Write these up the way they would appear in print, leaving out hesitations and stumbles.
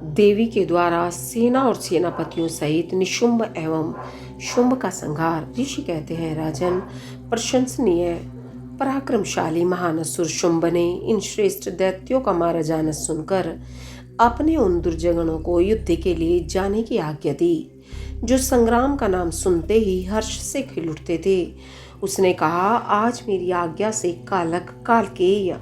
देवी के द्वारा सेना और सेनापतियों सहित निशुंभ एवं शुंभ का संहार। ऋषि कहते हैं, राजन, प्रशंसनीय पराक्रमशाली महान असुर शुंभ ने इन श्रेष्ठ दैत्यों का मारा जाना सुनकर अपने उन दुर्जगणों को युद्ध के लिए जाने की आज्ञा दी, जो संग्राम का नाम सुनते ही हर्ष से खिल उठते थे। उसने कहा, आज मेरी आज्ञा से कालक, कालकेय,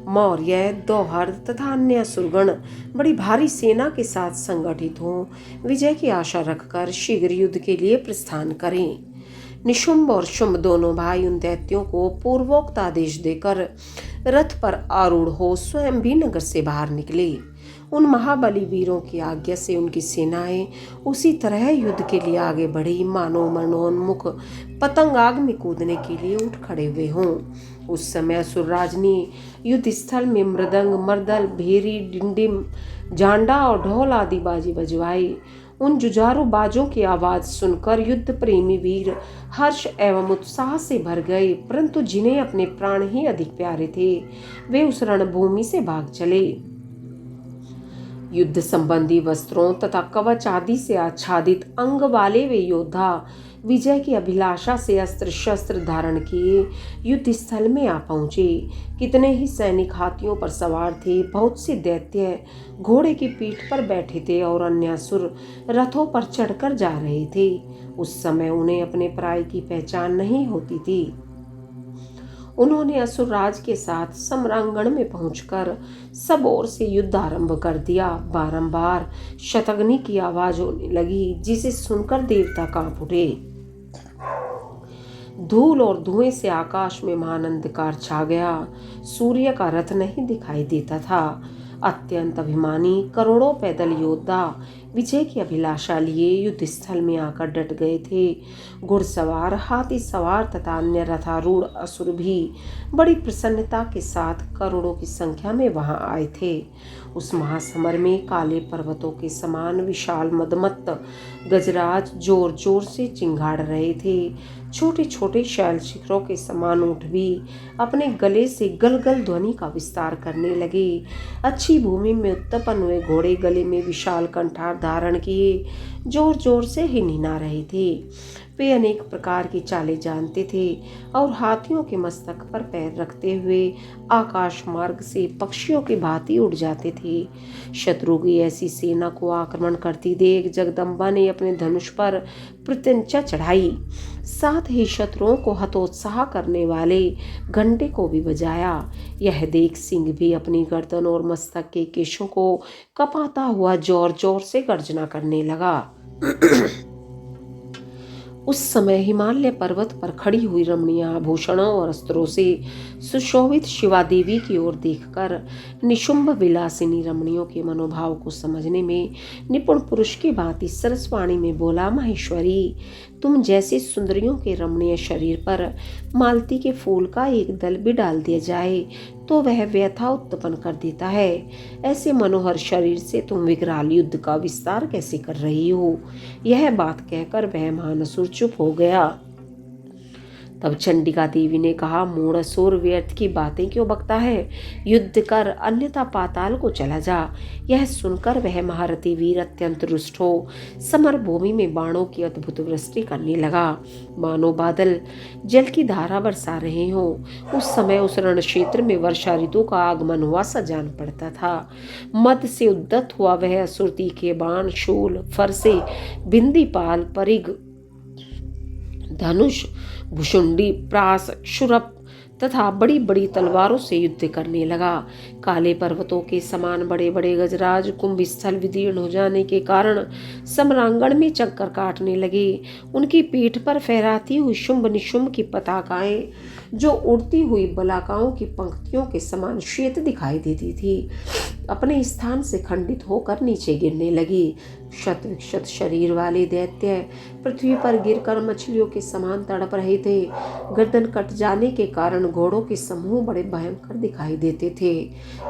मौर्य, दौहर तथा अन्य असुरगण बड़ी भारी सेना के साथ संगठित हों, विजय की आशा रखकर शीघ्र युद्ध के लिए प्रस्थान करें। निशुंभ और शुंभ दोनों भाई उन दैत्यों को पूर्वोक्त आदेश देकर रथ पर आरूढ़ हो स्वयं भी नगर से बाहर निकले। उन महाबली वीरों की आज्ञा से उनकी सेनाएं उसी तरह युद्ध के लिए आगे बढ़ी, मानो मरणोन्मुख पतंग आग में कूदने के लिए उठ खड़े हुए हों। उस समय असुरराज ने युद्ध स्थल में मृदंग, मर्दल, भेरी, डिंडिम, जांडा और ढोल आदि बाजी बजवाई। उन जुझारू बाजों की आवाज सुनकर युद्ध प्रेमी वीर हर्ष एवं उत्साह से भर गए, परंतु जिन्हें अपने प्राण ही अधिक प्यारे थे, वे उस रणभूमि से भाग चले। युद्ध संबंधी वस्त्रों तथा कवच आदि से आच्छादित अंग वाले वे योद्धा विजय की अभिलाषा से अस्त्र शस्त्र धारण किए युद्ध स्थल में आ पहुंचे। कितने ही सैनिक हाथियों पर सवार थे, बहुत से दैत्य घोड़े की पीठ पर बैठे थे और अन्य असुर रथों पर चढ़कर जा रहे थे। उस समय उन्हें अपने पराये की पहचान नहीं होती थी। उन्होंने असुरराज के साथ सम्रांगण में पहुंचकर सब ओर से युद्ध आरंभ कर दिया। बारंबार शतघ्नी की आवाज होने लगी, जिसे सुनकर देवता कांप उठे। धूल और धुएं से आकाश में महान अंधकार छा गया। सूर्य का रथ नहीं दिखाई देता था। अत्यंत अभिमानी करोड़ों पैदल योद्धा विजय की अभिलाषा लिए युद्ध स्थल में आकर डट गए थे। घुड़सवार, हाथी सवार तथा अन्य रथारूढ़ असुर भी बड़ी प्रसन्नता के साथ करोड़ों की संख्या में वहां आए थे। उस महासमर में काले पर्वतों के समान विशाल मदमत्त गजराज जोर जोर से चिंगाड़ रहे थे। छोटे छोटे शैल शिखरों के समान ऊंट भी अपने गले से गलगल ध्वनि का विस्तार करने लगे। अच्छी भूमि में उत्पन्न हुए घोड़े गले में विशाल कंठार धारण किए जोर जोर से हिनहिना रहे थे। वे अनेक प्रकार की चालें जानते थे और हाथियों के मस्तक पर पैर रखते हुए आकाश मार्ग से पक्षियों की भांति उड़ जाते थे। शत्रु की ऐसी सेना को आक्रमण करती देख जगदम्बा ने अपने धनुष पर प्रत्यंचा चढ़ाई। साथ ही शत्रुओं को हतोत्साह करने वाले घंटे को भी बजाया। यह देख सिंह भी अपनी गर्दन और मस्तक के केशों को कपाता हुआ जोर जोर से गर्जना करने लगा। उस समय हिमालय पर्वत पर खड़ी हुई रमणीय आभूषणों और अस्त्रों से सुशोभित शिवा देवी की ओर देखकर निशुंभ विलासिनी रमणियों के मनोभाव को समझने में निपुण पुरुष की भांति सरसवाणी में बोला, महेश्वरी, तुम जैसे सुंदरियों के रमणीय शरीर पर मालती के फूल का एक दल भी डाल दिया जाए तो वह व्यथा उत्पन्न कर देता है। ऐसे मनोहर शरीर से तुम विकराल युद्ध का विस्तार कैसे कर रही हो? यह बात कहकर वह महानसुर चुप हो गया। तब चंडिका देवी ने कहा, मूढ़ असुर, व्यर्थ की बातें क्यों बकता है? युद्ध कर, अन्यथा पाताल को चला जा। यह सुनकर वह महारथी वीर अत्यंत रुष्ट हो समर भूमि में बाणों की अद्भुत वृष्टि करने लगा, मानो बादल जल की धारा बरसा रहे हो। उस समय उस रण क्षेत्र में वर्षा ऋतु का आगमन हुआ सा जान पड़ता था। मद से उद्दत हुआ वह असुर तीखे बाण, शूल, फरसे, बिंदीपाल, परिग, धनुष, भुषुंडी, प्रास, क्षुरप तथा बड़ी बड़ी तलवारों से युद्ध करने लगा। काले पर्वतों के समान बड़े बड़े गजराज कुंभ स्थल विदीर्ण हो जाने के कारण सम्रांगण में चक्कर काटने लगे। उनकी पीठ पर फहराती हुई शुंभ निशुंभ की पताकाएं जो उड़ती हुई बलाकाओं की पंक्तियों के समान श्वेत दिखाई देती थी, अपने स्थान से खंडित होकर नीचे गिरने लगी। शत विक्षत शरीर वाले दैत्य पृथ्वी पर गिरकर मछलियों के समान तड़प रहे थे। गर्दन कट जाने के कारण घोड़ों के समूह बड़े भयंकर दिखाई देते थे।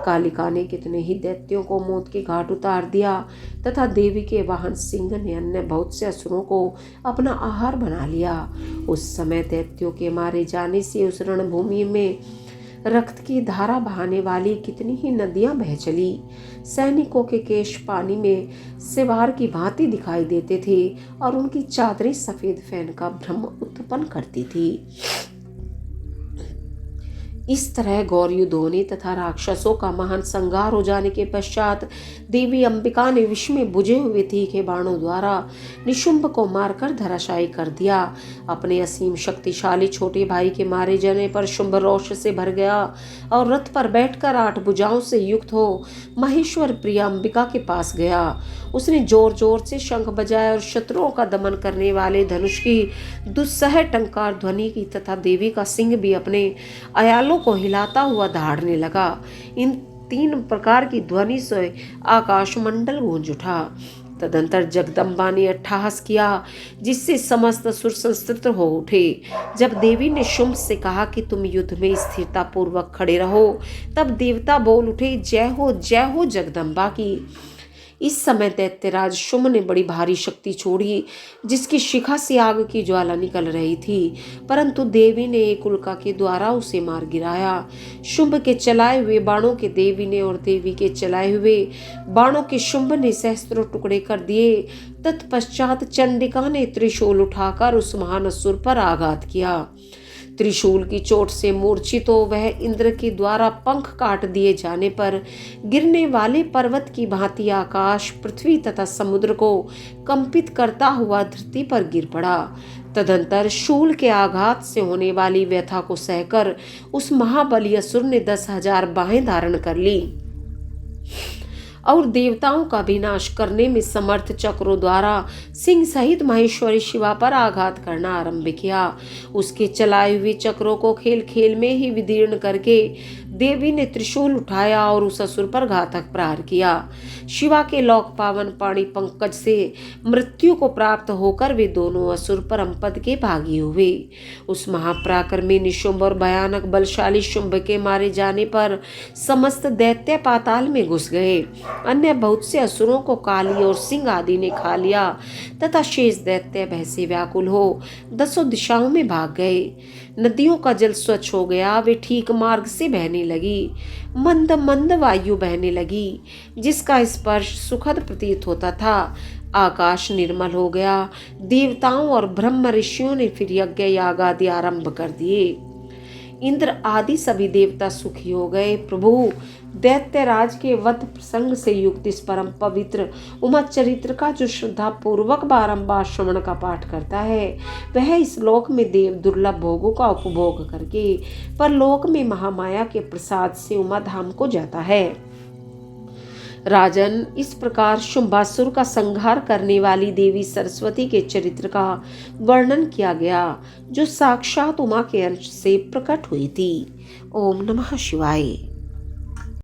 कालिका ने कितने ही दैत्यों को मौत के घाट उतार दिया तथा देवी के वाहन सिंह ने अन्य बहुत से असुरों को अपना आहार बना लिया। उस समय दैत्यों के मारे जाने से उस रणभूमि में रक्त की धारा बहाने वाली कितनी ही नदियां बह चली। सैनिकों के केश पानी में सिवार की भांति दिखाई देते थे और उनकी चादरें सफेद फैन का भ्रम उत्पन्न करती थी। इस तरह गौरयुद्धों तथा राक्षसों का महान संहार हो जाने के पश्चात देवी अंबिका ने विष में बुझे हुए तीखे बाणों द्वारा निशुंभ को मारकर धराशायी कर दिया। अपने असीम शक्तिशाली छोटे भाई के मारे जाने पर शुंभ रोष से भर गया और रथ पर बैठकर 8 भुजाओं से युक्त हो महेश्वर प्रिया अंबिका के पास गया। उसने जोर जोर से शंख बजाया और शत्रुओं का दमन करने वाले धनुष की दुस्सह टंकार ध्वनि की तथा देवी का सिंह भी अपने अयालों को हिलाता हुआ दहाड़ने लगा। इन 3 प्रकार की ध्वनि से आकाशमंडल गूंज उठा। तदंतर जगदम्बा ने अट्टहास किया जिससे समस्त असुर संस्तृत हो उठे। जब देवी ने शुंभ से कहा कि तुम युद्ध में स्थिरता पूर्वक खड़े रहो, तब देवता बोल उठे, जय हो जगदम्बा की। इस समय दैत्यराज शुंभ ने बड़ी भारी शक्ति छोड़ी जिसकी शिखा से आग की ज्वाला निकल रही थी, परंतु देवी ने एक उल्का के द्वारा उसे मार गिराया। शुंभ के चलाए हुए बाणों के देवी ने और देवी के चलाए हुए बाणों के शुंभ ने सहस्त्रों टुकड़े कर दिए। तत्पश्चात चंडिका ने त्रिशूल उठाकर उस महान असुर पर आघात किया। त्रिशूल की चोट से मूर्छित हो वह इंद्र के द्वारा पंख काट दिए जाने पर गिरने वाले पर्वत की भांति आकाश, पृथ्वी तथा समुद्र को कंपित करता हुआ धरती पर गिर पड़ा। तदंतर शूल के आघात से होने वाली व्यथा को सहकर उस महाबली असुर ने 10,000 बाहें धारण कर ली और देवताओं का विनाश करने में समर्थ चक्रों द्वारा सिंह सहित महेश्वरी शिवा पर आघात करना आरंभ किया। उसके चलाए हुए चक्रों को खेल खेल में ही विदीर्ण करके देवी ने त्रिशूल उठाया और उस असुर पर घातक प्रहार किया। शिवा के लोक पावन पाणी पंकज से मृत्यु को प्राप्त होकर वे दोनों असुर परम पद के भागी हुए। उस महापराक्रमी निशुंभ और भयानक बलशाली शुंभ के मारे जाने पर समस्त दैत्य पाताल में घुस गए। अन्य बहुत से असुरों को काली और सिंह आदि ने खा लिया तथा शेष दैत्य भय से व्याकुल हो 10 दिशाओं में भाग गए। नदियों का जल स्वच्छ हो गया, वे ठीक मार्ग से बहने लगी। मंद मंद वायु बहने लगी जिसका स्पर्श सुखद प्रतीत होता था। आकाश निर्मल हो गया। देवताओं और ब्रह्म ऋषियों ने फिर यज्ञ याग आदि आरंभ कर दिए। इंद्र आदि सभी देवता सुखी हो गए। प्रभु, दैत्यराज के वध प्रसंग से युक्त इस परम पवित्र उमा चरित्र का जो श्रद्धा पूर्वक बारंबार श्रवण का पाठ करता है, वह इस लोक में देव दुर्लभ भोगों का उपभोग करके परलोक में महामाया के प्रसाद से उमा धाम को जाता है। राजन, इस प्रकार शुंभासुर का संहार करने वाली देवी सरस्वती के चरित्र का वर्णन किया गया, जो साक्षात उमा के अंश से प्रकट हुई थी। ओम नमः शिवाय।